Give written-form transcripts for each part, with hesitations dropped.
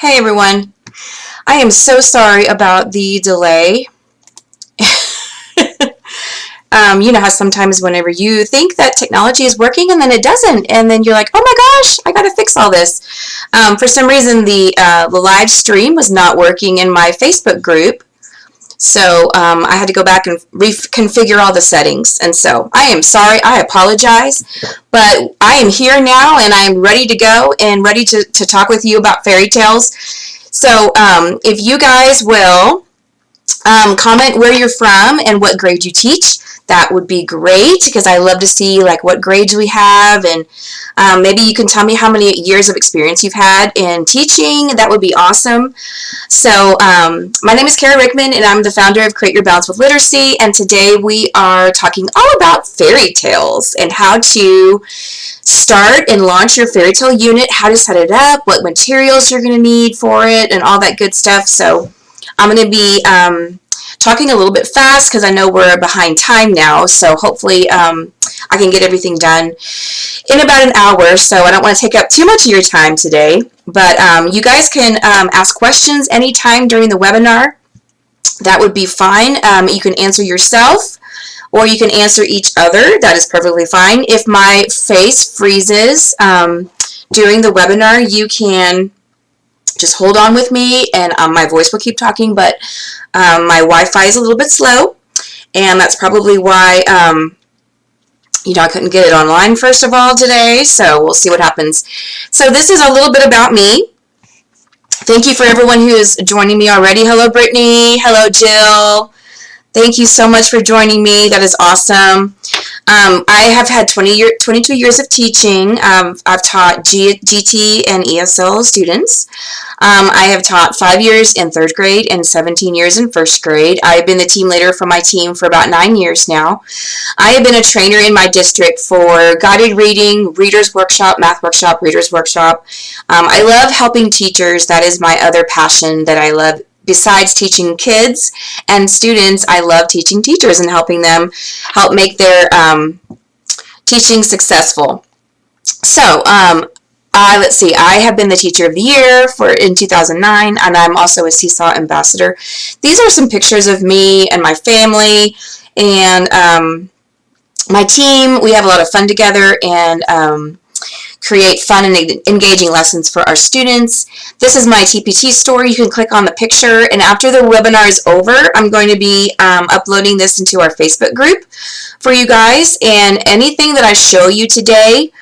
Hey everyone, I am so sorry about the delay. You know how sometimes whenever you think that technology is working and then it doesn't, and then you're like, oh my gosh, I gotta fix all this. For some reason, the live stream was not working in my Facebook group, so I had to go back and reconfigure all the settings. And so I am sorry, I apologize, but I am here now and I'm ready to go and ready to talk with you about fairy tales. So if you guys will comment where you're from and what grade you teach, that would be great, because I love to see like what grades we have, and maybe you can tell me how many years of experience you've had in teaching. That would be awesome. So my name is Kara Rickman, and I'm the founder of Create Your Balance with Literacy, and today we are talking all about fairy tales and how to start and launch your fairy tale unit, how to set it up, what materials you're going to need for it, and all that good stuff. So I'm going to be talking a little bit fast because I know we're behind time now, so hopefully I can get everything done in about an hour, so I don't want to take up too much of your time today. But you guys can ask questions anytime during the webinar. That would be fine. You can answer yourself, or you can answer each other. That is perfectly fine. If my face freezes during the webinar, you can just hold on with me, and my voice will keep talking, but my Wi-Fi is a little bit slow, and that's probably why I couldn't get it online first of all today, so we'll see what happens. So this is a little bit about me. Thank you for everyone who is joining me already. Hello, Brittany. Hello, Jill. Thank you so much for joining me. That is awesome. I have had 22 years of teaching. I've taught GT and ESL students. I have taught 5 years in 3rd grade and 17 years in 1st grade. I've been the team leader for my team for about 9 years now. I have been a trainer in my district for guided reading, readers workshop, math workshop, readers workshop. I love helping teachers. That is my other passion that I love. Besides teaching kids and students, I love teaching teachers and helping them help make their teaching successful. So, let's see, I have been the Teacher of the Year in 2009, and I'm also a Seesaw Ambassador. These are some pictures of me and my family and my team. We have a lot of fun together and create fun and engaging lessons for our students. This is my TPT story. You can click on the picture, and after the webinar is over, I'm going to be uploading this into our Facebook group for you guys, and anything that I show you today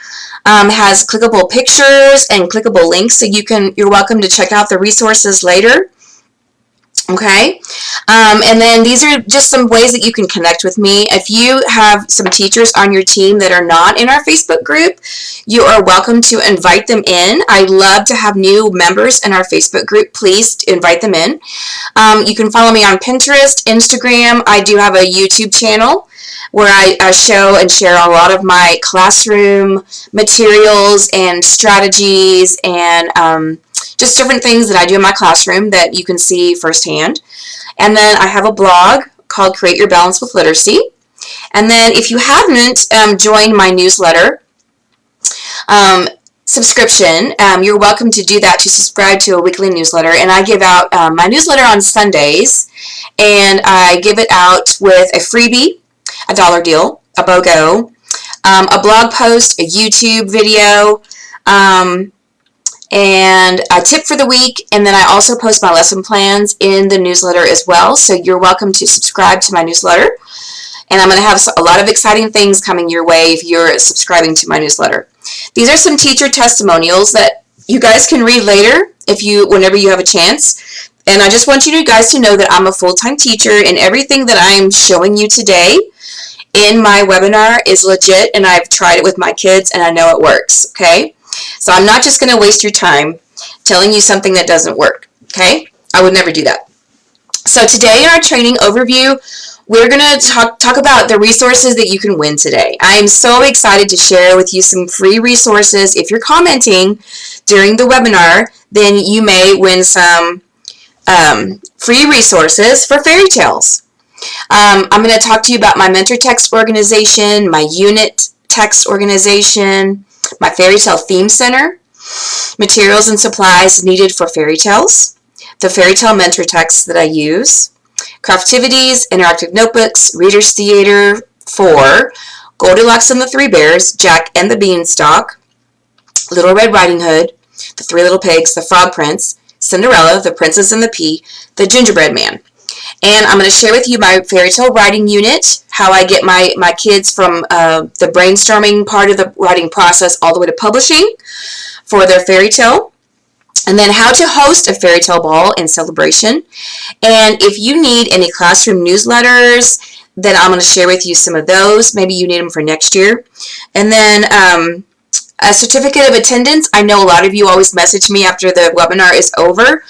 has clickable pictures and clickable links, so you're welcome to check out the resources later. Okay, and then these are just some ways that you can connect with me. If you have some teachers on your team that are not in our Facebook group, you are welcome to invite them in. I love to have new members in our Facebook group. Please invite them in. You can follow me on Pinterest, Instagram. I do have a YouTube channel where I show and share a lot of my classroom materials and strategies and just different things that I do in my classroom that you can see firsthand. And then I have a blog called Create Your Balance with Literacy. And then if you haven't joined my newsletter subscription, you're welcome to do that, to subscribe to a weekly newsletter. And I give out my newsletter on Sundays, and I give it out with a freebie, a dollar deal, a BOGO, a blog post, a YouTube video, and a tip for the week, and then I also post my lesson plans in the newsletter as well, so you're welcome to subscribe to my newsletter, and I'm going to have a lot of exciting things coming your way if you're subscribing to my newsletter. These are some teacher testimonials that you guys can read later whenever you have a chance, and I just want you guys to know that I'm a full-time teacher, and everything that I'm showing you today in my webinar is legit, and I've tried it with my kids, and I know it works, okay? So I'm not just going to waste your time telling you something that doesn't work, okay? I would never do that. So today in our training overview, we're going to talk about the resources that you can win today. I am so excited to share with you some free resources. If you're commenting during the webinar, then you may win some free resources for fairy tales. I'm going to talk to you about my mentor text organization, my unit text organization, my fairy tale theme center, materials and supplies needed for fairy tales, the fairy tale mentor texts that I use, Craftivities, interactive notebooks, Reader's Theater 4, Goldilocks and the Three Bears, Jack and the Beanstalk, Little Red Riding Hood, The Three Little Pigs, The Frog Prince, Cinderella, The Princess and the Pea, The Gingerbread Man. And I'm going to share with you my fairy tale writing unit, how I get my kids from the brainstorming part of the writing process all the way to publishing for their fairy tale. And then how to host a fairy tale ball and celebration. And if you need any classroom newsletters, then I'm going to share with you some of those. Maybe you need them for next year. And then a certificate of attendance. I know a lot of you always message me after the webinar is over,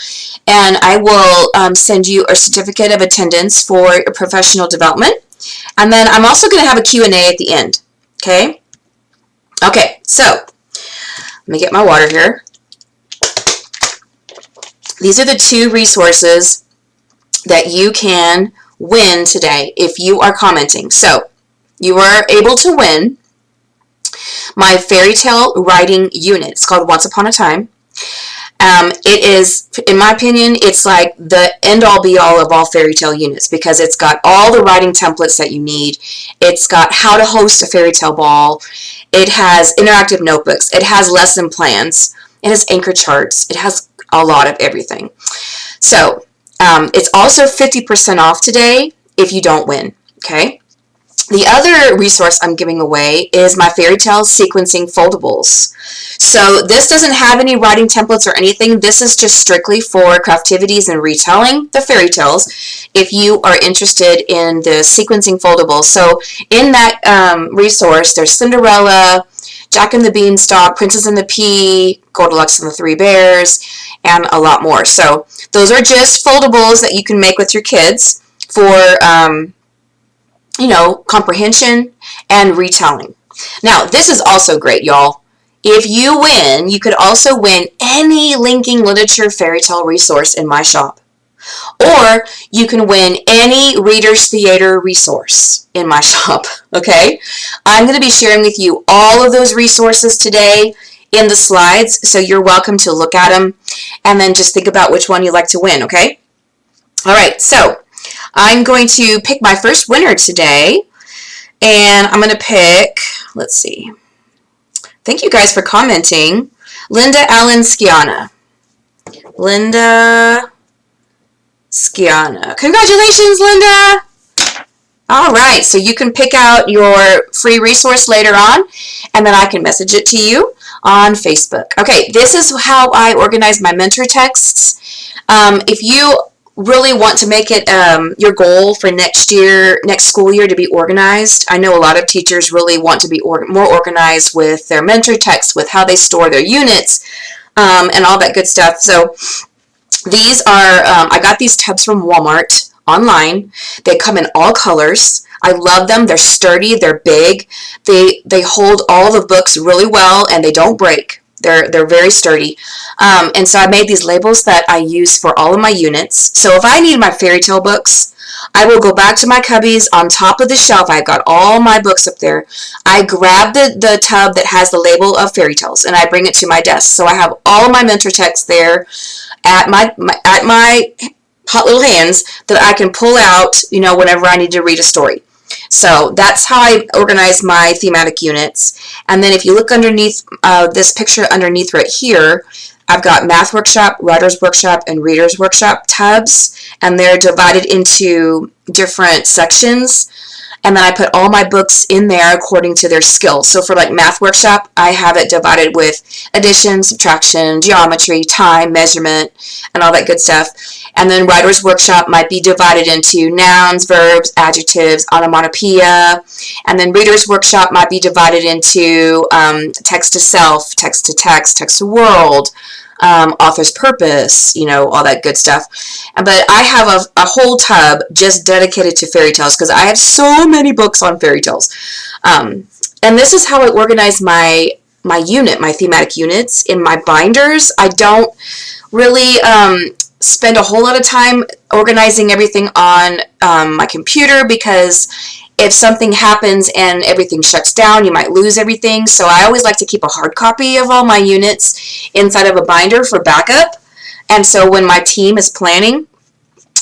and I will send you a certificate of attendance for professional development. And then I'm also going to have a Q&A at the end. Okay? Okay, so let me get my water here. These are the 2 resources that you can win today if you are commenting. So you are able to win my fairy tale writing unit. It's called Once Upon a Time. It is, in my opinion, it's like the end-all be-all of all fairy tale units because it's got all the writing templates that you need. It's got how to host a fairy tale ball. It has interactive notebooks. It has lesson plans. It has anchor charts. It has a lot of everything. So it's also 50% off today if you don't win, okay? The other resource I'm giving away is my fairy tale sequencing foldables. So this doesn't have any writing templates or anything. This is just strictly for Craftivities and retelling the fairy tales if you are interested in the sequencing foldables. So in that resource, there's Cinderella, Jack and the Beanstalk, Princess and the Pea, Goldilocks and the Three Bears, and a lot more. So those are just foldables that you can make with your kids for comprehension and retelling. Now, this is also great, y'all. If you win, you could also win any linking literature fairy tale resource in my shop. Or you can win any Reader's Theater resource in my shop, okay? I'm going to be sharing with you all of those resources today in the slides, so you're welcome to look at them and then just think about which one you'd like to win, okay? All right, so I'm going to pick my first winner today, and I'm going to pick, let's see. Thank you guys for commenting. Linda Allen Skiana. Linda Skiana. Congratulations, Linda! All right, so you can pick out your free resource later on, and then I can message it to you on Facebook. Okay, this is how I organize my mentor texts. If you really want to make it your goal for next school year to be organized. I know a lot of teachers really want to be more organized with their mentor texts, with how they store their units, and all that good stuff. So these are, I got these tubs from Walmart online. They come in all colors. I love them. They're sturdy. They're big. They hold all the books really well, and they don't break. They're very sturdy. And so I made these labels that I use for all of my units. So if I need my fairy tale books, I will go back to my cubbies on top of the shelf. I've got all my books up there. I grab the tub that has the label of fairy tales, and I bring it to my desk. So I have all of my mentor texts there at my hot little hands that I can pull out, whenever I need to read a story. So that's how I organize my thematic units. And then if you look underneath this picture underneath right here, I've got Math Workshop, Writer's Workshop, and Reader's Workshop tubs, and they're divided into different sections. And then I put all my books in there according to their skills. So for like Math Workshop, I have it divided with addition, subtraction, geometry, time, measurement, and all that good stuff. And then Writer's Workshop might be divided into nouns, verbs, adjectives, onomatopoeia. And then Reader's Workshop might be divided into text to self, text to text, text to world, author's purpose, all that good stuff. But I have a whole tub just dedicated to fairy tales because I have so many books on fairy tales. And this is how I organize my unit, my thematic units in my binders. I don't really spend a whole lot of time organizing everything on my computer because if something happens and everything shuts down, you might lose everything. So I always like to keep a hard copy of all my units inside of a binder for backup. And so when my team is planning,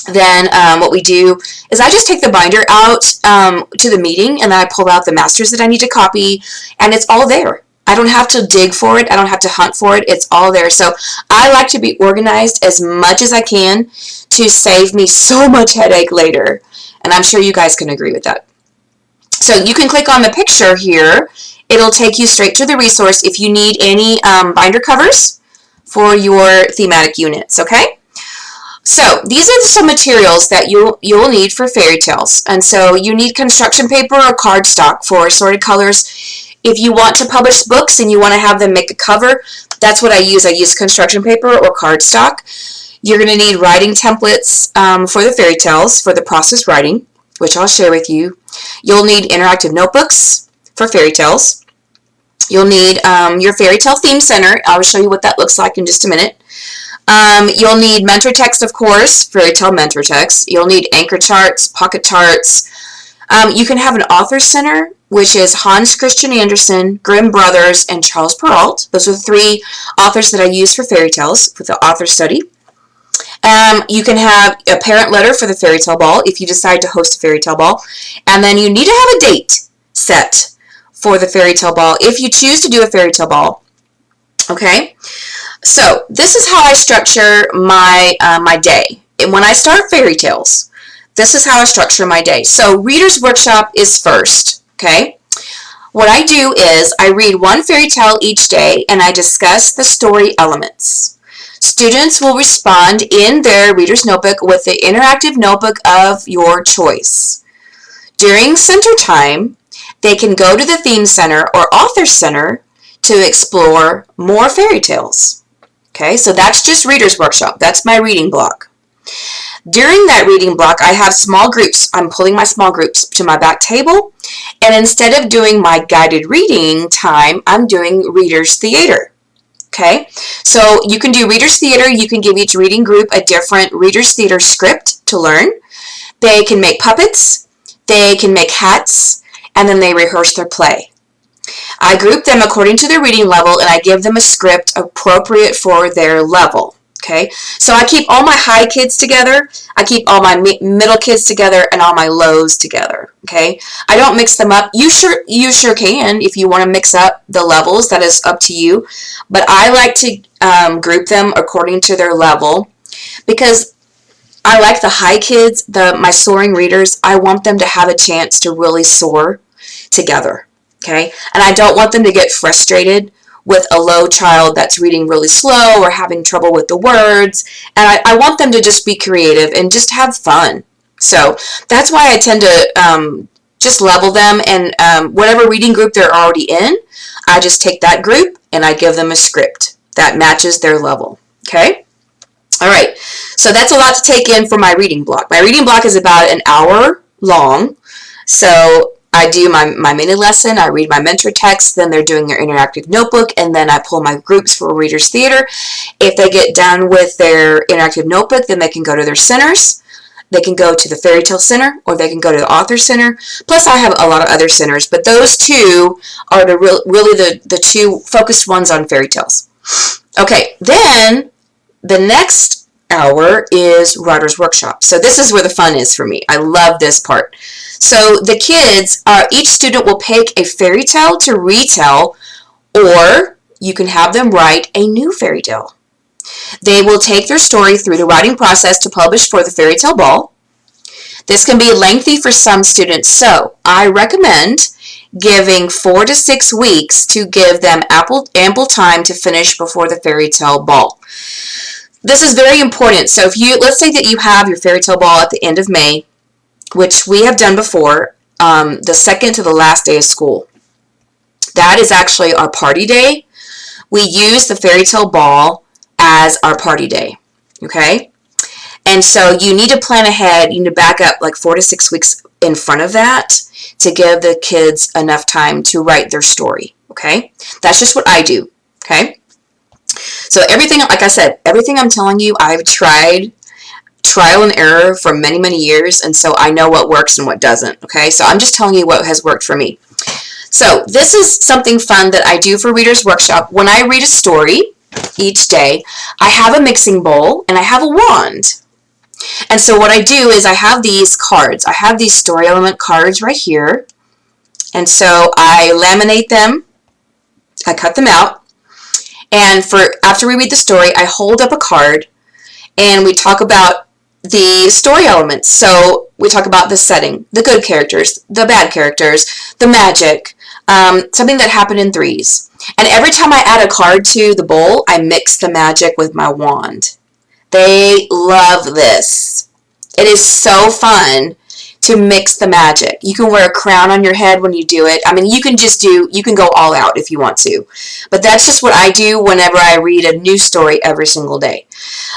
then what we do is I just take the binder out to the meeting, and then I pull out the masters that I need to copy, and it's all there. I don't have to dig for it. I don't have to hunt for it. It's all there. So I like to be organized as much as I can to save me so much headache later. And I'm sure you guys can agree with that. So you can click on the picture here. It'll take you straight to the resource if you need any binder covers for your thematic units, okay? So these are some materials that you'll need for fairy tales. And so you need construction paper or cardstock for assorted colors. If you want to publish books and you want to have them make a cover, that's what I use. I use construction paper or cardstock. You're going to need writing templates for the fairy tales for the process writing, which I'll share with you. You'll need interactive notebooks for fairy tales. You'll need your fairy tale theme center. I'll show you what that looks like in just a minute. You'll need mentor text, of course, fairy tale mentor text. You'll need anchor charts, pocket charts. You can have an author center, which is Hans Christian Andersen, Grimm Brothers, and Charles Perrault. Those are the 3 authors that I use for fairy tales for the author study. You can have a parent letter for the fairy tale ball if you decide to host a fairy tale ball. And then you need to have a date set for the fairy tale ball if you choose to do a fairy tale ball. Okay? So this is how I structure my my day. And when I start fairy tales, this is how I structure my day. So Reader's Workshop is first, okay? What I do is I read one fairy tale each day and I discuss the story elements. Students will respond in their reader's notebook with the interactive notebook of your choice. During center time, they can go to the theme center or author center to explore more fairy tales. Okay, so that's just Reader's Workshop. That's my reading block. During that reading block, I have small groups. I'm pulling my small groups to my back table, and instead of doing my guided reading time, I'm doing Reader's Theater. Okay, so you can do Reader's Theater. You can give each reading group a different Reader's Theater script to learn. They can make puppets, they can make hats, and then they rehearse their play. I group them according to their reading level, and I give them a script appropriate for their level. Okay, so I keep all my high kids together, I keep all my middle kids together, and all my lows together. Okay, I don't mix them up. You sure can if you want to mix up the levels. That is up to you. But I like to group them according to their level because I like the high kids, my soaring readers. I want them to have a chance to really soar together. Okay, and I don't want them to get frustrated with a low child that's reading really slow or having trouble with the words. And I want them to just be creative and just have fun. So that's why I tend to just level them, and whatever reading group they're already in, I just take that group and I give them a script that matches their level. Okay? All right. So that's a lot to take in for my reading block. My reading block is about an hour long. So I do my mini lesson, I read my mentor text, then they're doing their interactive notebook, and then I pull my groups for Reader's Theater. If they get done with their interactive notebook, then they can go to their centers. They can go to the Fairy Tale Center, or they can go to the Author Center. Plus, I have a lot of other centers, but those 2 are really the 2 focused ones on fairy tales. Okay, then the next hour is Writer's Workshop. So this is where the fun is for me. I love this part. So the kids, each student will pick a fairy tale to retell, or you can have them write a new fairy tale. They will take their story through the writing process to publish for the Fairy Tale Ball. This can be lengthy for some students, so I recommend giving 4 to 6 weeks to give them ample time to finish before the Fairy Tale Ball. This is very important. So let's say that you have your Fairy Tale Ball at the end of May, which we have done before, the second to the last day of school. That is actually our party day. We use the Fairy Tale Ball as our party day, okay? And so you need to plan ahead. You need to back up like 4 to 6 weeks in front of that to give the kids enough time to write their story, okay? That's just what I do, okay? So everything, like I said, everything I'm telling you, I've tried trial and error for many, many years, and so I know what works and what doesn't, okay? So I'm just telling you what has worked for me. So this is something fun that I do for Reader's Workshop. When I read a story each day, I have a mixing bowl and I have a wand. And so what I do is I have these cards. I have these story element cards right here. And so I laminate them. I cut them out. And after we read the story, I hold up a card and we talk about the story elements. So we talk about the setting, the good characters, the bad characters, the magic, something that happened in threes. And every time I add a card to the bowl, I mix the magic with my wand. They love this. It is so fun to mix the magic. You can wear a crown on your head when you do it. I mean, you can go all out if you want to. But that's just what I do whenever I read a new story every single day.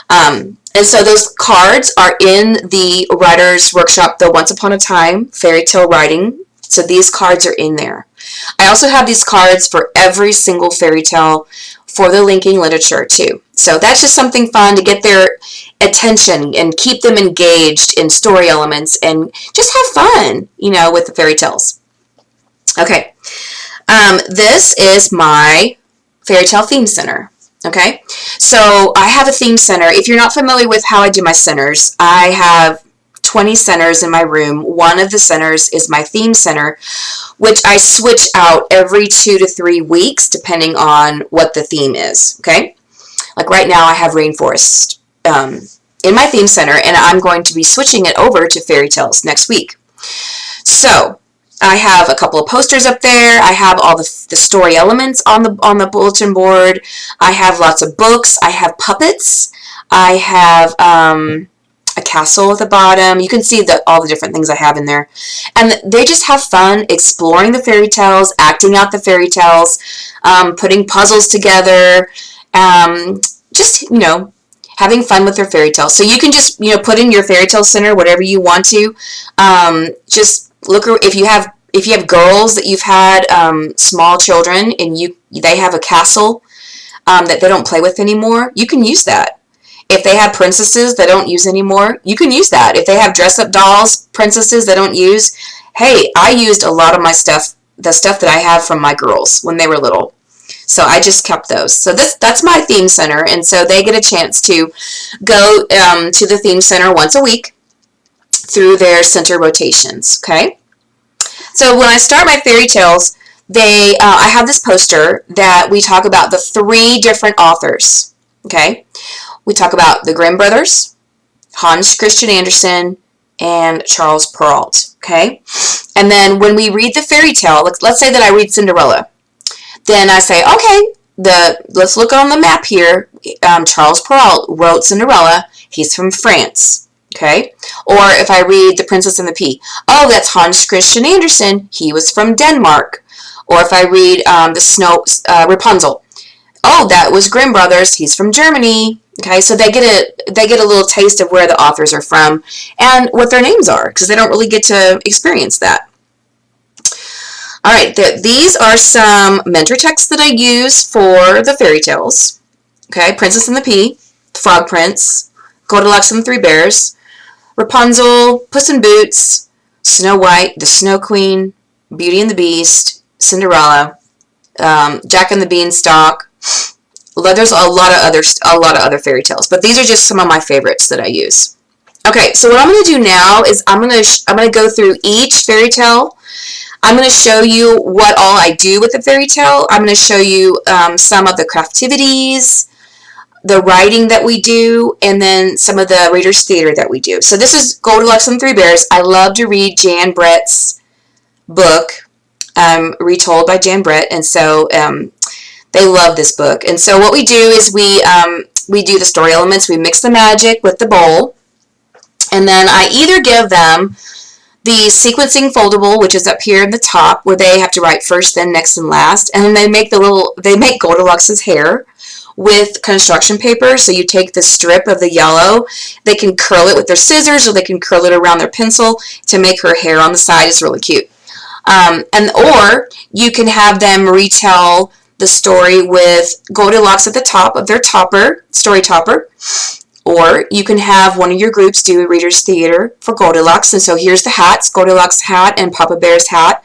And so those cards are in the Writer's Workshop, the Once Upon a Time fairy tale writing. So these cards are in there. I also have these cards for every single fairy tale for the linking literature too. So that's just something fun to get their attention and keep them engaged in story elements and just have fun, with the fairy tales. Okay, this is my fairy tale theme center. Okay, so I have a theme center. If you're not familiar with how I do my centers, I have 20 centers in my room. One of the centers is my theme center, which I switch out every 2 to 3 weeks depending on what the theme is. Okay, like right now I have rainforest in my theme center, and I'm going to be switching it over to fairy tales next week. So I have a couple of posters up there. I have all the story elements on the bulletin board. I have lots of books. I have puppets. I have a castle at the bottom. You can see all the different things I have in there. And they just have fun exploring the fairy tales, acting out the fairy tales, putting puzzles together, just, having fun with their fairy tales. So you can just, put in your fairy tale center whatever you want to. Just look, if you have girls that you've had, small children, and they have a castle that they don't play with anymore, you can use that. If they have princesses they don't use anymore, you can use that. If they have dress-up dolls, princesses they don't use, hey, I used a lot of my stuff, the stuff that I have from my girls when they were little. So I just kept those. So that's my theme center, and so they get a chance to go to the theme center once a week through their center rotations, okay? So when I start my fairy tales, I have this poster that we talk about the 3 different authors, okay? We talk about the Grimm brothers, Hans Christian Andersen, and Charles Perrault, okay? And then when we read the fairy tale, let's say that I read Cinderella, then I say, okay, let's look on the map here. Charles Perrault wrote Cinderella. He's from France, okay? Or if I read The Princess and the Pea, oh, that's Hans Christian Andersen. He was from Denmark. Or if I read Rapunzel, oh, that was Grimm brothers. He's from Germany. Okay, so they get a little taste of where the authors are from and what their names are, because they don't really get to experience that. All right, these are some mentor texts that I use for the fairy tales. Okay, Princess and the Pea, Frog Prince, Goldilocks and the Three Bears, Rapunzel, Puss in Boots, Snow White, the Snow Queen, Beauty and the Beast, Cinderella, Jack and the Beanstalk. There's a lot of other fairy tales, but these are just some of my favorites that I use. Okay, so what I'm going to do now is I'm going to go through each fairy tale. I'm going to show you what all I do with the fairy tale. I'm going to show you some of the craftivities, the writing that we do, and then some of the Reader's Theater that we do. So this is Goldilocks and the Three Bears. I love to read Jan Brett's book, retold by Jan Brett, and so they love this book. And so what we do is we do the story elements. We mix the magic with the bowl, and then I either give them the sequencing foldable, which is up here in the top, where they have to write first, then next, and last, and then they make Goldilocks' hair with construction paper. So you take the strip of the yellow, they can curl it with their scissors, or they can curl it around their pencil to make her hair on the side. It's really cute. Or you can have them retell the story with Goldilocks at the top of their story topper, Or you can have one of your groups do a Reader's Theater for Goldilocks. And so here's the hats, Goldilocks hat and Papa Bear's hat.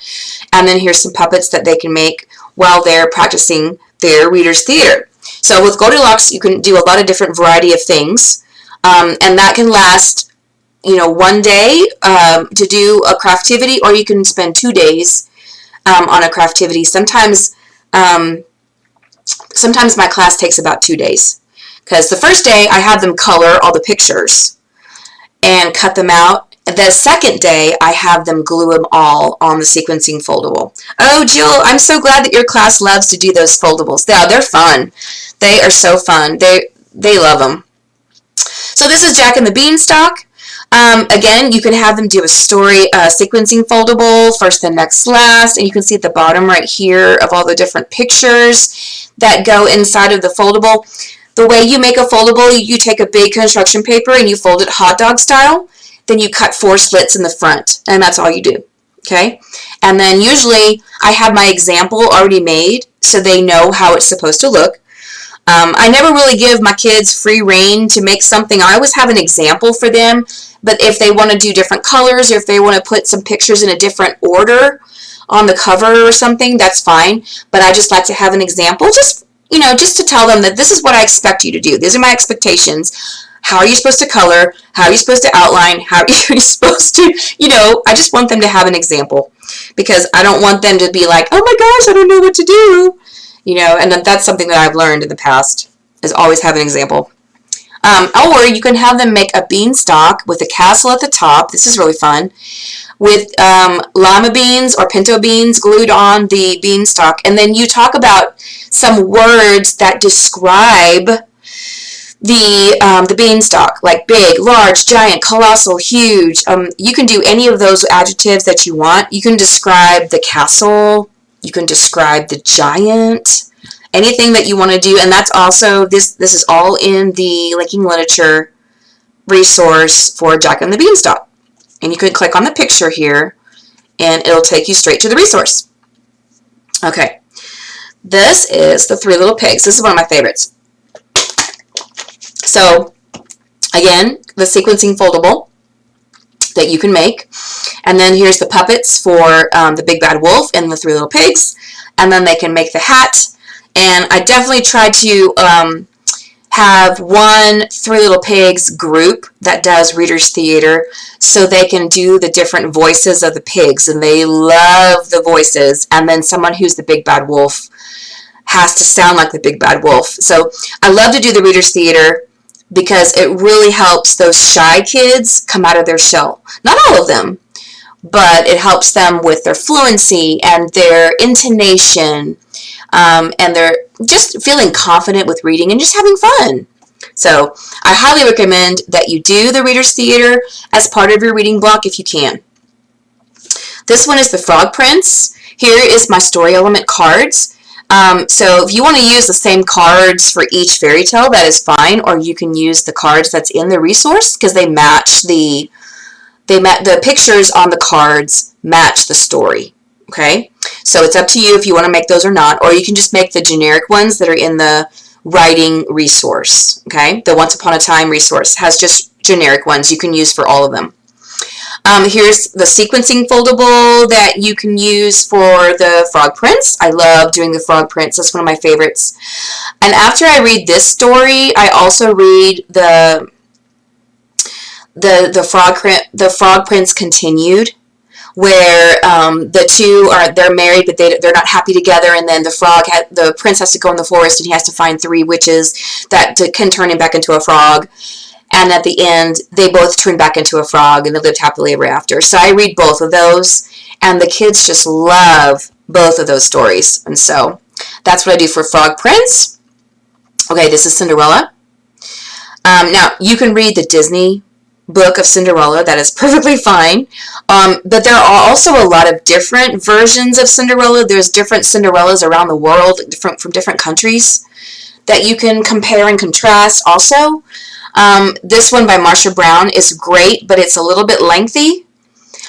And then here's some puppets that they can make while they're practicing their Reader's Theater. So with Goldilocks, you can do a lot of different variety of things. And that can last, one day to do a craftivity, or you can spend 2 days on a craftivity. Sometimes my class takes about 2 days. Because the first day, I have them color all the pictures and cut them out. The second day, I have them glue them all on the sequencing foldable. Oh, Jill, I'm so glad that your class loves to do those foldables. Yeah, they're fun. They are so fun. They love them. So this is Jack and the Beanstalk. Again, you can have them do a story sequencing foldable, first, then, next, last, and you can see at the bottom right here of all the different pictures that go inside of the foldable. The way you make a foldable, you take a big construction paper and you fold it hot dog style. Then you cut 4 slits in the front, and that's all you do, okay? And then usually I have my example already made so they know how it's supposed to look. I never really give my kids free rein to make something. I always have an example for them, but if they want to do different colors or if they want to put some pictures in a different order on the cover or something, that's fine. But I just like to have an example, just to tell them that this is what I expect you to do. These are my expectations. How are you supposed to color? How are you supposed to outline? How are you supposed to, I just want them to have an example, because I don't want them to be like, oh my gosh, I don't know what to do. And that's something that I've learned in the past, is always have an example. Or you can have them make a beanstalk with a castle at the top. This is really fun. With lima beans or pinto beans glued on the beanstalk. And then you talk about some words that describe the beanstalk, like big, large, giant, colossal, huge. You can do any of those adjectives that you want. You can describe the castle. You can describe the giant. Anything that you want to do. And that's also, this is all in the Linking Literature resource for Jack and the Beanstalk. And you can click on the picture here, and it'll take you straight to the resource. Okay. This is the Three Little Pigs. This is one of my favorites. So, again, the sequencing foldable that you can make. And then here's the puppets for the Big Bad Wolf and the Three Little Pigs. And then they can make the hat. And I definitely try to have one Three Little Pigs group that does Reader's Theater so they can do the different voices of the pigs. And they love the voices. And then someone who's the Big Bad Wolf has to sound like the Big Bad Wolf. So I love to do the Reader's Theater because it really helps those shy kids come out of their shell. Not all of them, but it helps them with their fluency and their intonation, and they're just feeling confident with reading and just having fun. So I highly recommend that you do the Reader's Theater as part of your reading block if you can. This one is the Frog Prince. Here is my story element cards. So if you want to use the same cards for each fairy tale, that is fine, or you can use the cards that's in the resource because they match the pictures on the cards match the story. Okay, so it's up to you if you want to make those or not, or you can just make the generic ones that are in the writing resource. Okay, the Once Upon a Time resource has just generic ones you can use for all of them. Here's the sequencing foldable that you can use for the Frog Prince. I love doing the Frog Prince. That's one of my favorites. And after I read this story, I also read the Frog Prince Continued, where the two they're married, but they're not happy together, and then the prince has to go in the forest and he has to find 3 witches that can turn him back into a frog. And at the end, they both turn back into a frog and they lived happily ever after. So I read both of those, and the kids just love both of those stories. And so that's what I do for Frog Prince. Okay, this is Cinderella. Now, you can read the Disney book of Cinderella. That is perfectly fine. But there are also a lot of different versions of Cinderella. There's different Cinderellas around the world, from different countries, that you can compare and contrast also. This one by Marsha Brown is great, but it's a little bit lengthy.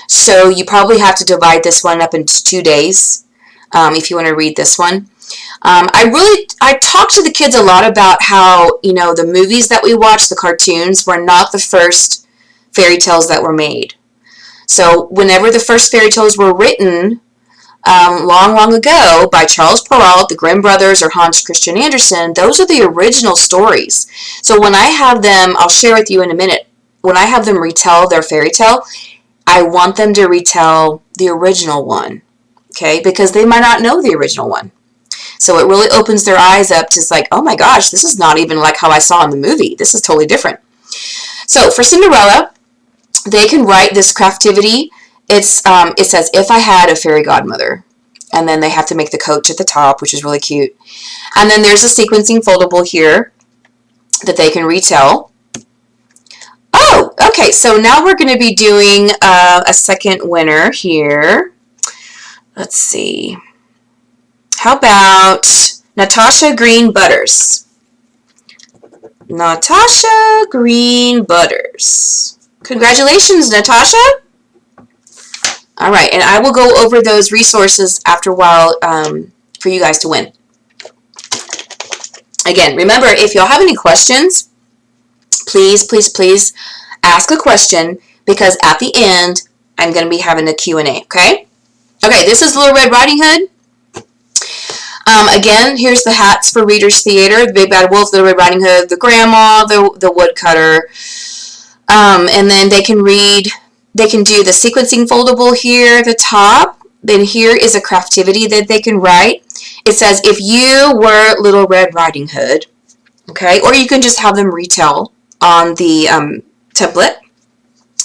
So you probably have to divide this one up into 2 days. if you want to read this one. I talk to the kids a lot about how, the movies that we watch, the cartoons, were not the first fairy tales that were made. So whenever the first fairy tales were written, long, long ago by Charles Perrault, the Grimm brothers, or Hans Christian Andersen, those are the original stories. So when I have them, I'll share with you in a minute, when I have them retell their fairy tale, I want them to retell the original one, okay? Because they might not know the original one. So it really opens their eyes up to, like, oh my gosh, this is not even like how I saw in the movie. This is totally different. So for Cinderella, they can write this craftivity. It says, if I had a fairy godmother. And then they have to make the coach at the top, which is really cute. And then there's a sequencing foldable here that they can retell. Oh, okay, so now we're going to be doing a second winner here. Let's see. How about Natasha Green Butters? Natasha Green Butters. Congratulations, Natasha. All right, and I will go over those resources after a while for you guys to win. Again, remember, if y'all have any questions, please, please, please ask a question, because at the end, I'm going to be having a Q&A, okay? Okay, this is Little Red Riding Hood. Again, here's the hats for Reader's Theater, the Big Bad Wolf, Little Red Riding Hood, the Grandma, the Woodcutter, and then they can do the sequencing foldable here at the top. Then here is a craftivity that they can write. It says, if you were Little Red Riding Hood, okay? Or you can just have them retell on the template,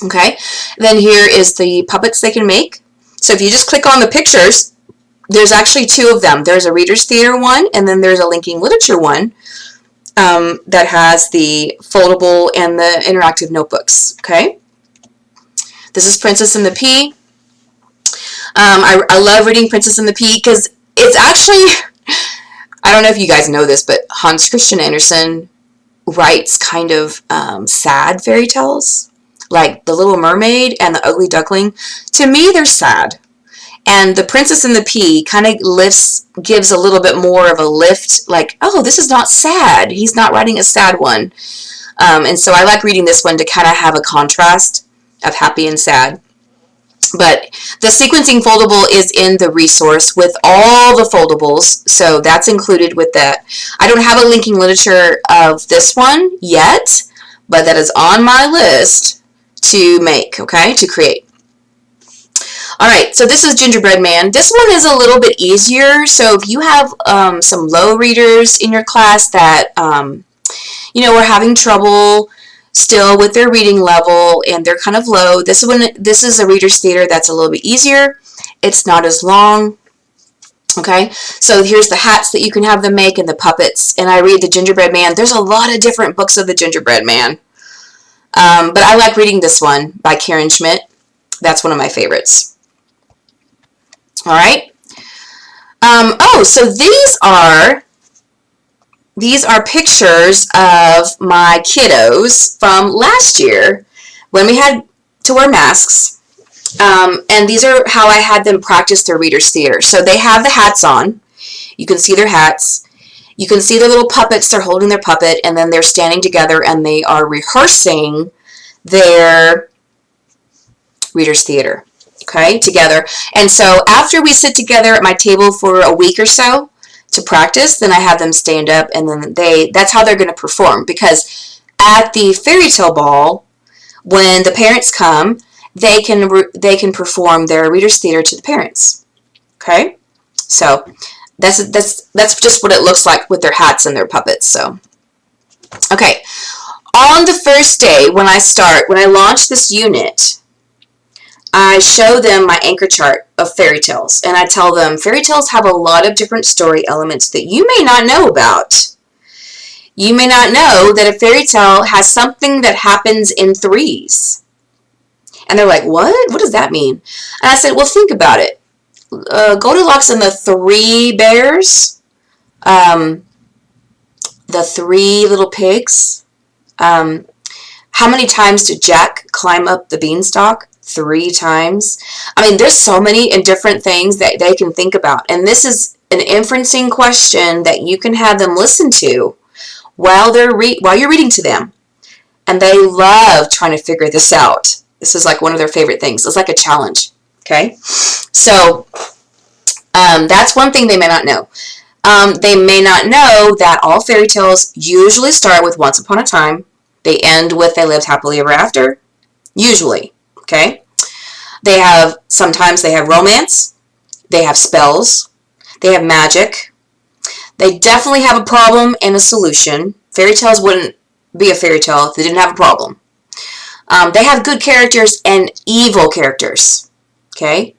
okay? Then here is the puppets they can make. So if you just click on the pictures, there's actually two of them. There's a Reader's Theater one, and then there's a Linking Literature one that has the foldable and the interactive notebooks, okay? This is Princess and the Pea. I love reading Princess and the Pea because it's actually, I don't know if you guys know this, but Hans Christian Andersen writes kind of sad fairy tales, like The Little Mermaid and The Ugly Duckling. To me, they're sad. And The Princess and the Pea kind of gives a little bit more of a lift, like, oh, this is not sad. He's not writing a sad one. And so I like reading this one to kind of have a contrast of happy and sad. But the sequencing foldable is in the resource with all the foldables, so that's included with that. I don't have a linking literature of this one yet, but that is on my list to make, okay, to create. All right, so this is Gingerbread Man. This one is a little bit easier, so if you have some low readers in your class that, you know, are having trouble still with their reading level and they're kind of low, this is a Reader's Theater that's a little bit easier. It's not as long. Okay, so here's the hats that you can have them make and the puppets. And I read the Gingerbread Man. There's a lot of different books of the Gingerbread Man. But I like reading this one by Karen Schmidt. That's one of my favorites. All right. Oh, so these are pictures of my kiddos from last year when we had to wear masks. And these are how I had them practice their Reader's Theater. So they have the hats on. You can see their hats. You can see the little puppets. They're holding their puppet, and then they're standing together, and they are rehearsing their Reader's Theater, okay, together. And so after we sit together at my table for a week or so to practice, then I have them stand up, and then that's how they're going to perform. Because at the fairy tale ball, when the parents come, they can perform their Reader's Theater to the parents. Okay, so that's just what it looks like with their hats and their puppets. So, okay, on the first day when I launch this unit, I show them my anchor chart of fairy tales, and I tell them fairy tales have a lot of different story elements that you may not know about. You may not know that a fairy tale has something that happens in threes. And they're like, what? What does that mean? And I said, well, think about it. Goldilocks and the three bears, the three little pigs. How many times did Jack climb up the beanstalk? 3 times. I mean, there's so many and different things that they can think about. And this is an inferencing question that you can have them listen to while you're reading to them. And they love trying to figure this out. This is like one of their favorite things. It's like a challenge. Okay? So, that's one thing they may not know. They may not know that all fairy tales usually start with once upon a time. They end with they lived happily ever after. Usually. Okay? Sometimes they have romance. They have spells. They have magic. They definitely have a problem and a solution. Fairy tales wouldn't be a fairy tale if they didn't have a problem. They have good characters and evil characters. Okay?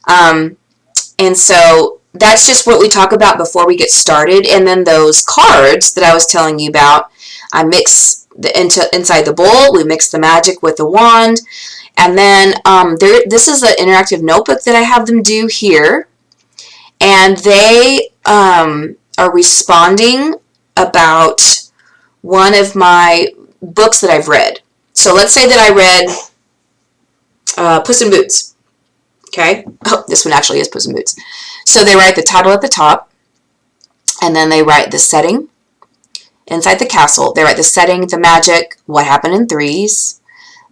And so that's just what we talk about before we get started. And then those cards that I was telling you about, I mix inside the bowl. We mix the magic with the wand. And then this is an interactive notebook that I have them do here. And they are responding about one of my books that I've read. So let's say that I read Puss in Boots. Okay? Oh, this one actually is Puss in Boots. So they write the title at the top, and then they write the setting inside the castle. They write the setting, the magic, what happened in threes,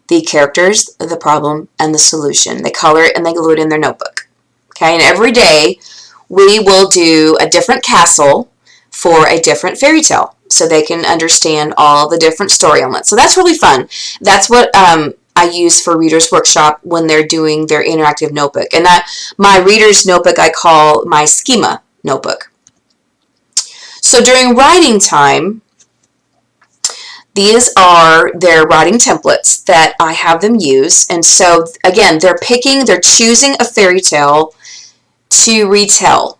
the characters, the problem, and the solution. They color it and they glue it in their notebook. Okay? And every day we will do a different castle for a different fairy tale, so they can understand all the different story elements. So that's really fun. That's what I use for Reader's Workshop when they're doing their interactive notebook. And my Reader's Notebook I call my schema notebook. So during writing time, these are their writing templates that I have them use. And so again, they're choosing a fairy tale to retell.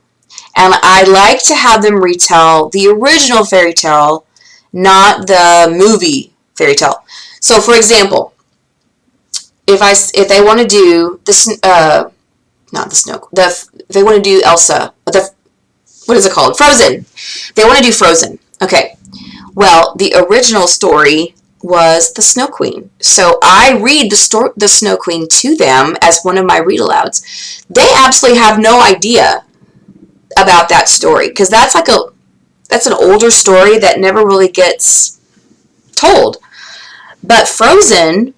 And I like to have them retell the original fairy tale, not the movie fairy tale. So for example, if they want to do this, they want to do Elsa, what is it called? Frozen. They want to do Frozen. Okay. Well, the original story was the Snow Queen. So I read the Snow Queen to them as one of my read alouds. They absolutely have no idea about that story, because that's an older story that never really gets told. But Frozen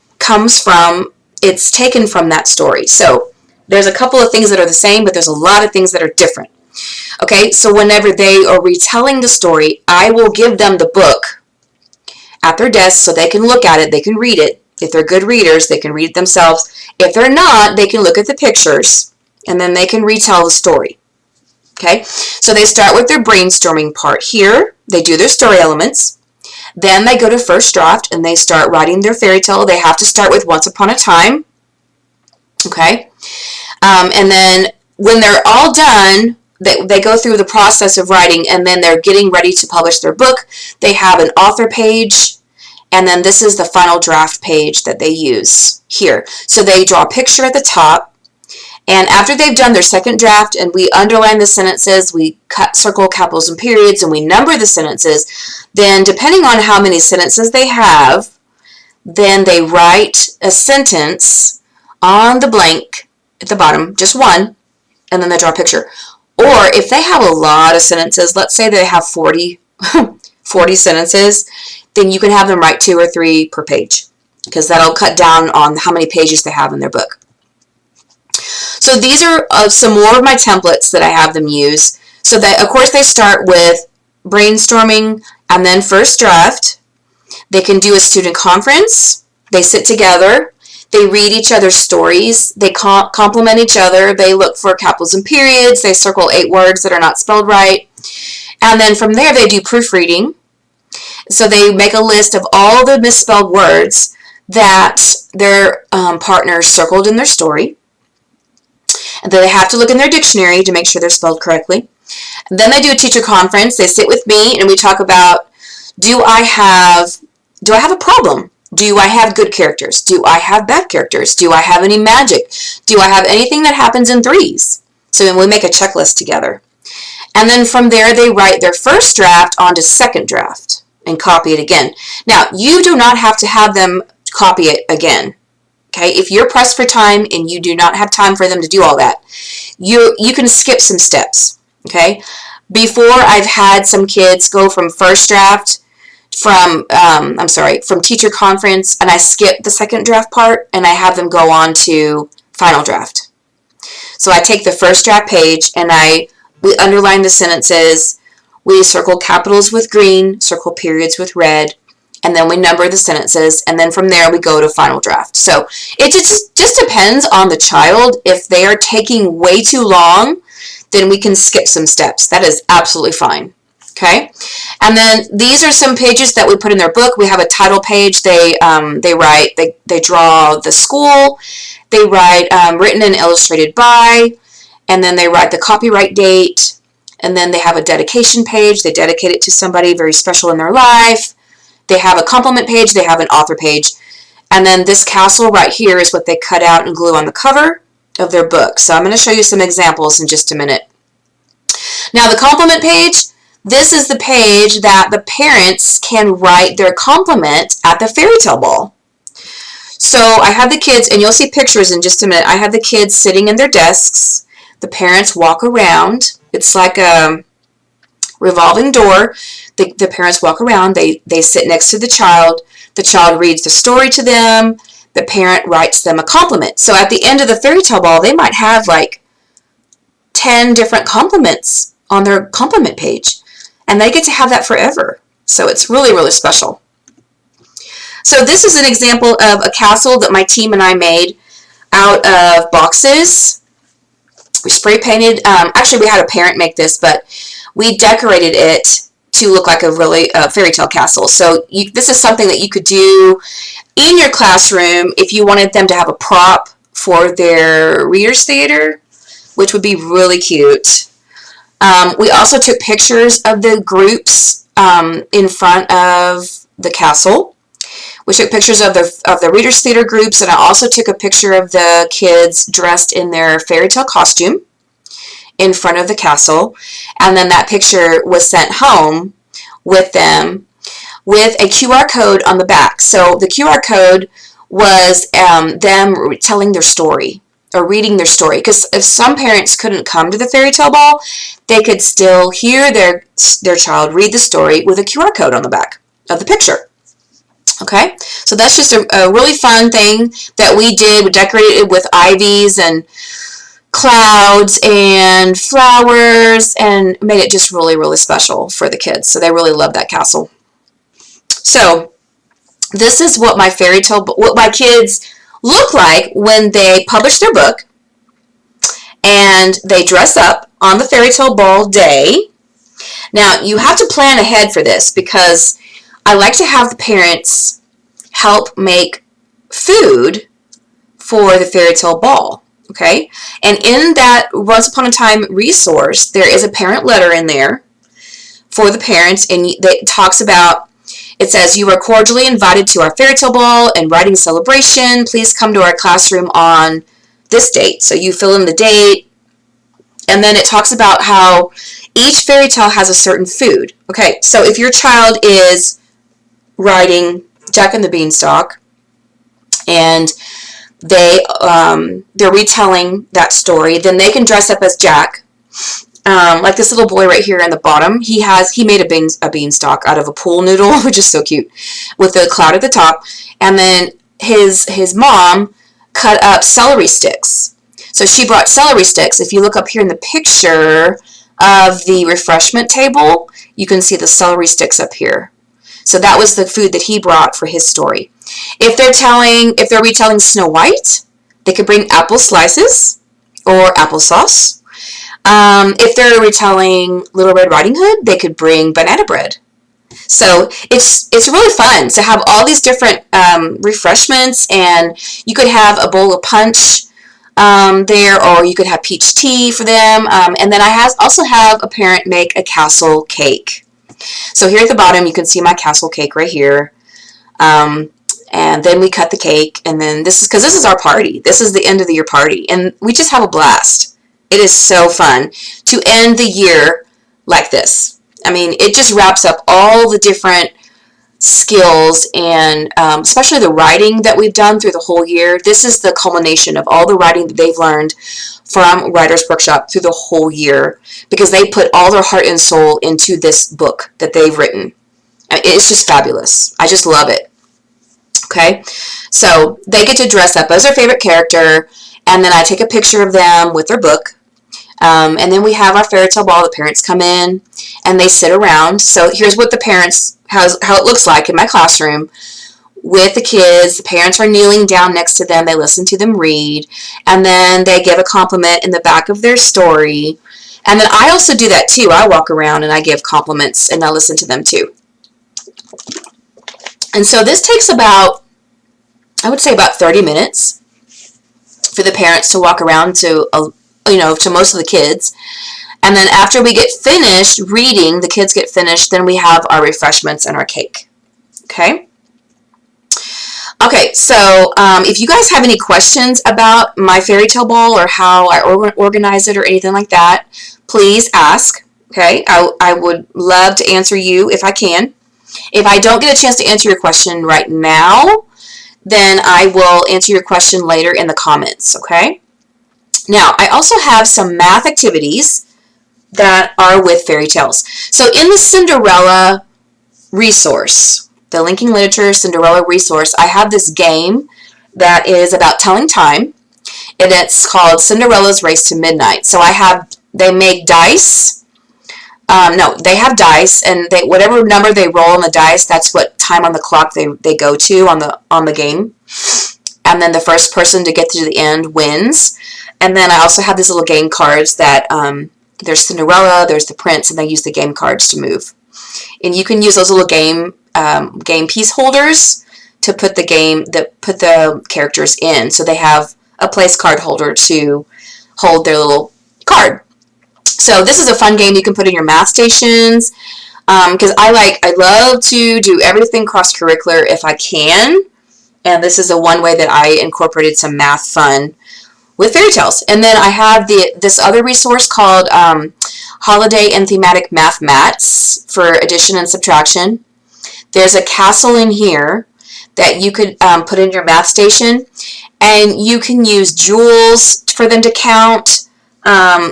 it's taken from that story. So there's a couple of things that are the same, but there's a lot of things that are different. Okay, so whenever they are retelling the story, I will give them the book at their desk so they can look at it, they can read it. If they're good readers, they can read it themselves. If they're not, they can look at the pictures, and then they can retell the story. Okay, so they start with their brainstorming part here. They do their story elements. Then they go to first draft and they start writing their fairy tale. They have to start with Once Upon a Time. Okay, and then when they're all done, they go through the process of writing, and then they're getting ready to publish their book. They have an author page, and then this is the final draft page that they use here. So they draw a picture at the top. And after they've done their second draft and we underline the sentences, we circle capitals and periods, and we number the sentences, then depending on how many sentences they have, then they write a sentence on the blank at the bottom, just one, and then they draw a picture. Or if they have a lot of sentences, let's say they have 40 sentences, then you can have them write 2 or 3 per page, because that'll cut down on how many pages they have in their book. So these are some more of my templates that I have them use. So that, of course, they start with brainstorming and then first draft. They can do a student conference. They sit together. They read each other's stories. They compliment each other. They look for capitals and periods. They circle 8 words that are not spelled right. And then from there, they do proofreading. So they make a list of all the misspelled words that their partners circled in their story. And then they have to look in their dictionary to make sure they're spelled correctly. And then they do a teacher conference. They sit with me and we talk about, do I have a problem? Do I have good characters? Do I have bad characters? Do I have any magic? Do I have anything that happens in threes? So then we make a checklist together. And then from there, they write their first draft onto second draft and copy it again. Now, you do not have to have them copy it again. Okay, if you're pressed for time and you do not have time for them to do all that, you can skip some steps. Okay, before I've had some kids go from first draft from teacher conference, and I skip the second draft part and I have them go on to final draft. So I take the first draft page and we underline the sentences, we circle capitals with green, circle periods with red, and then we number the sentences, and then from there we go to final draft. So it just depends on the child. If they are taking way too long, then we can skip some steps. That is absolutely fine. Okay, and then these are some pages that we put in their book. We have a title page. They draw the school, they write written and illustrated by, and then they write the copyright date, and then they have a dedication page. They dedicate it to somebody very special in their life. They have a compliment page. They have an author page, and then this castle right here is what they cut out and glue on the cover of their book. So I'm going to show you some examples in just a minute. Now the compliment page. This is the page that the parents can write their compliment at the fairy tale ball. So I have the kids, and you'll see pictures in just a minute. I have the kids sitting in their desks. The parents walk around. It's like a revolving door. The parents walk around. They sit next to the child. The child reads the story to them. The parent writes them a compliment. So at the end of the fairy tale ball, they might have like 10 different compliments on their compliment page. And they get to have that forever. So it's really, really special. So this is an example of a castle that my team and I made out of boxes. We spray painted, actually we had a parent make this, but we decorated it to look like a really fairy tale castle. So this is something that you could do in your classroom if you wanted them to have a prop for their reader's theater, which would be really cute. We also took pictures of the groups in front of the castle. We took pictures of the Reader's Theater groups, and I also took a picture of the kids dressed in their fairy tale costume in front of the castle. And then that picture was sent home with them with a QR code on the back. So the QR code was them telling their story, or reading their story, because if some parents couldn't come to the fairy tale ball, they could still hear their child read the story with a QR code on the back of the picture. Okay, so that's just a really fun thing that we did. We decorated it with ivies and clouds and flowers and made it just really, really special for the kids. So they really loved that castle. So this is what my kids look like when they publish their book and they dress up on the fairy tale ball day. Now you have to plan ahead for this, because I like to have the parents help make food for the fairy tale ball. Okay, and in that Once Upon a Time resource, there is a parent letter in there for the parents, and it talks about, it says, "You are cordially invited to our fairy tale ball and writing celebration. Please come to our classroom on this date." So you fill in the date, and then it talks about how each fairy tale has a certain food. Okay, so if your child is writing Jack and the Beanstalk, and they're retelling that story, then they can dress up as Jack. Like this little boy right here in the bottom, he made a beanstalk out of a pool noodle, which is so cute, with a cloud at the top. And then his mom cut up celery sticks. So she brought celery sticks. If you look up here in the picture of the refreshment table, you can see the celery sticks up here. So that was the food that he brought for his story. If they're retelling Snow White, they could bring apple slices or applesauce. If they're retelling Little Red Riding Hood, they could bring banana bread. So it's really fun to have all these different refreshments, and you could have a bowl of punch there, or you could have peach tea for them. And then I also have a parent make a castle cake. So here at the bottom, you can see my castle cake right here. And then we cut the cake, and then this is our party. This is the end of the year party, and we just have a blast. It is so fun to end the year like this. I mean, it just wraps up all the different skills, and especially the writing that we've done through the whole year. This is the culmination of all the writing that they've learned from Writers Workshop through the whole year, because they put all their heart and soul into this book that they've written. It's just fabulous. I just love it. Okay, so they get to dress up as their favorite character, and then I take a picture of them with their book. And then we have our fairy tale ball. The parents come in and they sit around. So here's what the parents, how it looks like in my classroom with the kids. The parents are kneeling down next to them. They listen to them read, and then they give a compliment in the back of their story. And then I also do that too. I walk around and I give compliments and I listen to them too. And so this takes about, I would say about 30 minutes for the parents to walk around to to most of the kids. And then after we get finished reading, the kids get finished, then we have our refreshments and our cake. Okay? Okay, so if you guys have any questions about my fairy tale ball or how I organize it or anything like that, please ask. Okay? I would love to answer you if I can. If I don't get a chance to answer your question right now, then I will answer your question later in the comments. Okay? Now, I also have some math activities that are with fairy tales. So in the Cinderella resource, the Linking Literature Cinderella resource, I have this game that is about telling time, and it's called Cinderella's Race to Midnight. So they make dice. They have dice, and whatever number they roll on the dice, that's what time on the clock they go to on the game. And then the first person to get to the end wins. And then I also have these little game cards that there's Cinderella, there's the Prince, and they use the game cards to move. And you can use those little game piece holders to put the characters in. So they have a place card holder to hold their little card. So this is a fun game you can put in your math stations, because I love to do everything cross-curricular if I can. And this is one way that I incorporated some math fun with fairy tales. And then I have this other resource called Holiday and Thematic Math Mats for addition and subtraction. There's a castle in here that you could put in your math station, and you can use jewels for them to count.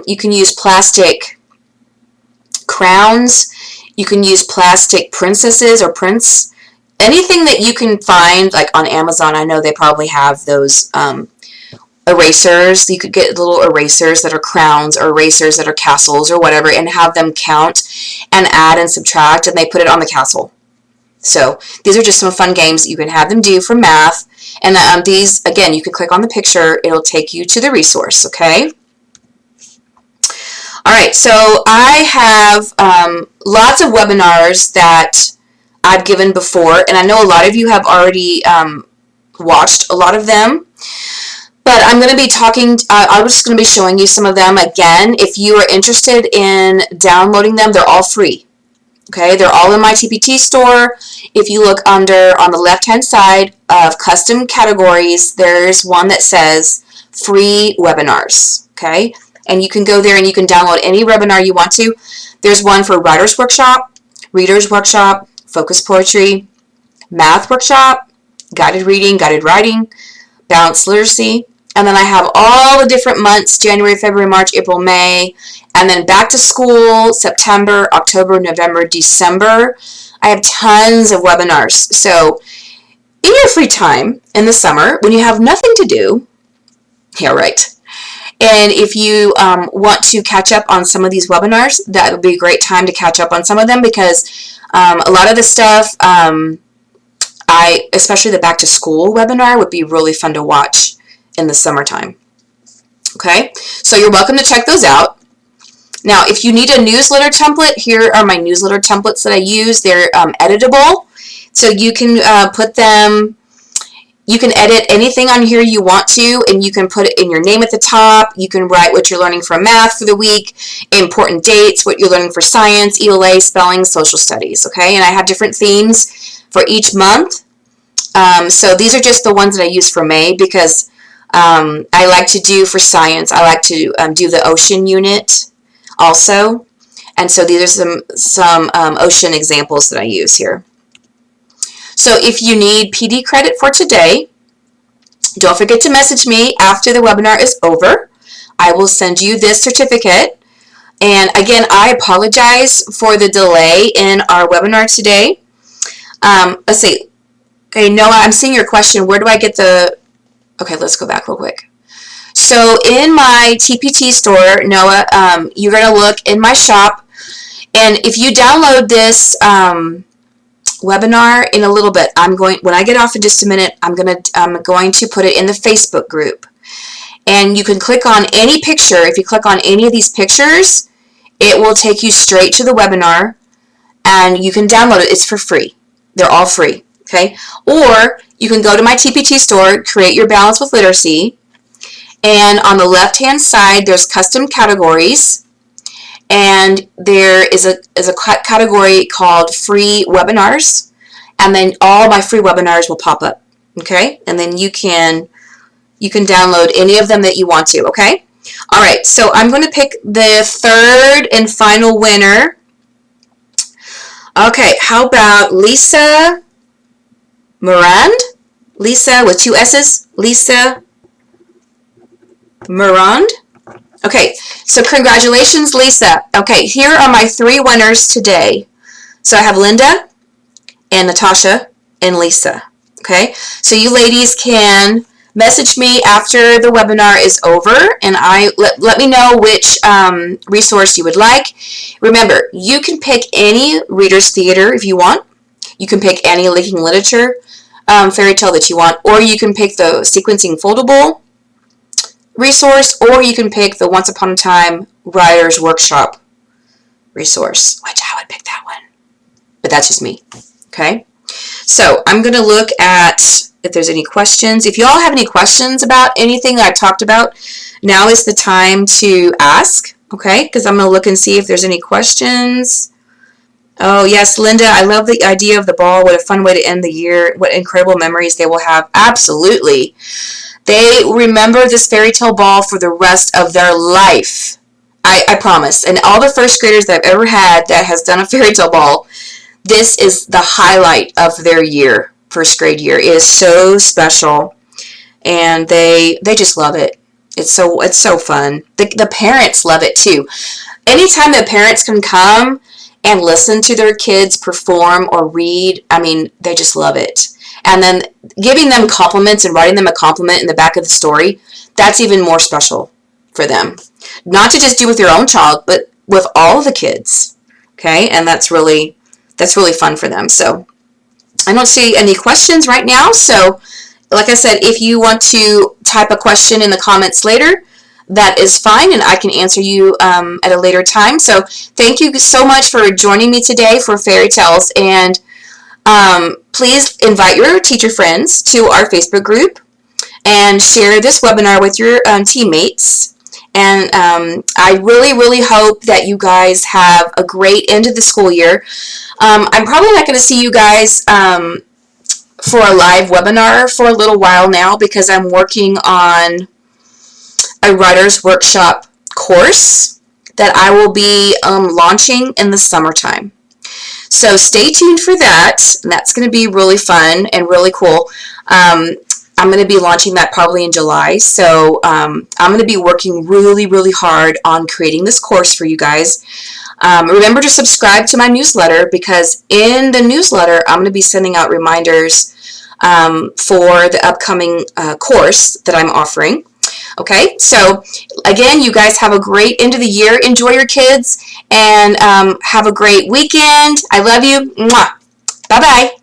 You can use plastic crowns. You can use plastic princesses or prince. Anything that you can find, like on Amazon. I know they probably have those erasers. You could get little erasers that are crowns or erasers that are castles or whatever, and have them count and add and subtract, and they put it on the castle. So these are just some fun games you can have them do for math. And these, again, you can click on the picture. It'll take you to the resource, okay? All right, so I have lots of webinars that I've given before, and I know a lot of you have already watched a lot of them. But I'm going to be I'm just going to be showing you some of them again. If you are interested in downloading them, they're all free. Okay, they're all in my TPT store. If you look on the left-hand side of custom categories, there's one that says free webinars. Okay, and you can go there and you can download any webinar you want to. There's one for Writers Workshop, Readers Workshop, Focus Poetry, Math Workshop, Guided Reading, Guided Writing, Balanced Literacy. And then I have all the different months, January, February, March, April, May, and then back to school, September, October, November, December. I have tons of webinars. So in your free time in the summer, when you have nothing to do, yeah, right. And if you want to catch up on some of these webinars, that would be a great time to catch up on some of them, because a lot of the stuff, especially the back to school webinar, would be really fun to watch in the summertime. Okay, so you're welcome to check those out. Now, if you need a newsletter template, here are my newsletter templates that I use. They're editable, so you can put them, you can edit anything on here you want to, and you can put it in your name at the top. You can write what you're learning for math for the week, important dates, what you're learning for science, ELA, spelling, social studies, okay? And I have different themes for each month. So these are just the ones that I use for May, because I like to do for science, I like to do the ocean unit also. And so these are some ocean examples that I use here. So if you need PD credit for today, don't forget to message me after the webinar is over. I will send you this certificate. And again, I apologize for the delay in our webinar today. Let's see. Okay, Noah, I'm seeing your question. Where do I get the... Okay, let's go back real quick. So in my TPT store, Noah, you're going to look in my shop. And if you download this webinar in a little bit, when I get off in just a minute, I'm going to put it in the Facebook group. And you can click on any picture. If you click on any of these pictures, it will take you straight to the webinar, and you can download it. It's for free. They're all free, okay? Or you can go to my TPT store, create your balance with literacy, and on the left-hand side, there's custom categories, and there is a category called free webinars, and then all my free webinars will pop up, okay? And then you can download any of them that you want to, okay? All right, so I'm going to pick the third and final winner. Okay, how about Lisa Morand? Lisa with 2 S's. Lisa Morand. Okay, so congratulations, Lisa. Okay, here are my 3 winners today. So I have Linda and Natasha and Lisa. Okay, so you ladies can message me after the webinar is over, and let me know which resource you would like. Remember, you can pick any Reader's Theater if you want. You can pick any Linking Literature fairy tale that you want, or you can pick the Sequencing Foldable resource, or you can pick the Once Upon a Time Writer's Workshop resource, which I would pick that one. But that's just me, okay? So I'm going to look at if there's any questions. If you all have any questions about anything that I talked about, now is the time to ask, okay? Because I'm going to look and see if there's any questions. Oh, yes, Linda, I love the idea of the ball. What a fun way to end the year. What incredible memories they will have. Absolutely. They remember this fairy tale ball for the rest of their life. I promise. And all the first graders that I've ever had that has done a fairy tale ball, this is the highlight of their year. First grade year. It is so special, and they just love it. It's so fun. The parents love it too. Anytime the parents can come and listen to their kids perform or read, I mean, they just love it. And then giving them compliments and writing them a compliment in the back of the story, that's even more special for them. Not to just do with your own child, but with all the kids. Okay, and that's really fun for them. So I don't see any questions right now, so like I said, if you want to type a question in the comments later, that is fine, and I can answer you at a later time. So thank you so much for joining me today for Fairy Tales, and please invite your teacher friends to our Facebook group and share this webinar with your teammates. And I really hope that you guys have a great end of the school year. I'm probably not going to see you guys for a live webinar for a little while now, because I'm working on a writer's workshop course that I will be launching in the summertime. So stay tuned for that. And that's going to be really fun and really cool. I'm going to be launching that probably in July. So I'm going to be working really hard on creating this course for you guys. Remember to subscribe to my newsletter, because in the newsletter, I'm going to be sending out reminders for the upcoming course that I'm offering. Okay, so again, you guys have a great end of the year. Enjoy your kids, and have a great weekend. I love you. Mwah. Bye-bye.